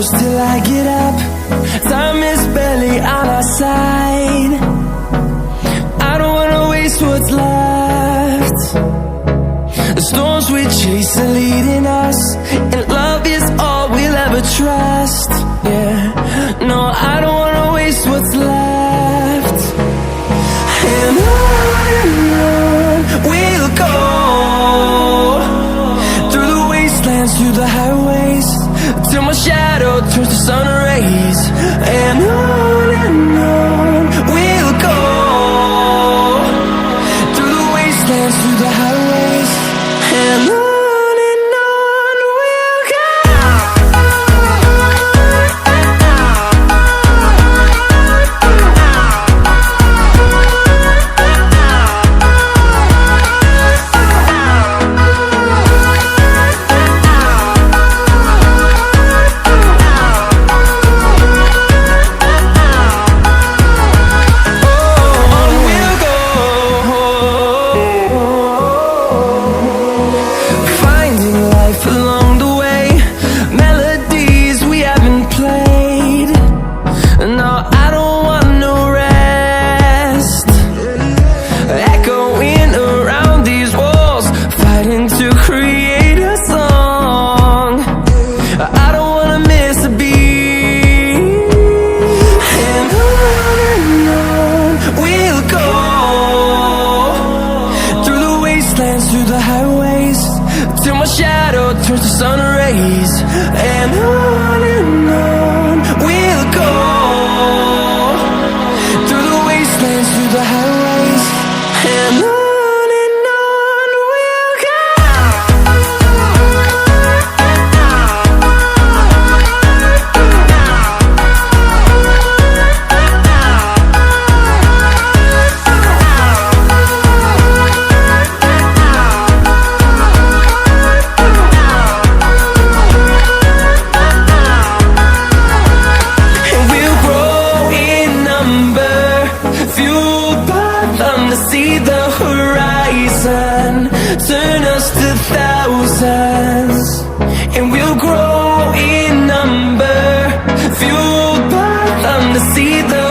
close till I get up. Time is barely on our side. I don't wanna waste what's left. The storms we chase are leading us, and love is all we'll ever trust. Yeah, no, I don't wanna waste what's left. And on we'll go, through the wastelands, through the highways, till my shadow turns to sun rays. And on we'll go, through the wastelands, through the highways, and on we'll go. Through the highways, till my shadow turns to sun rays. And on we'll go, through the wastelands, through the highways, and on we'll go. To see the horizon turn us to thousands, and we'll grow in number, fueled by them to see the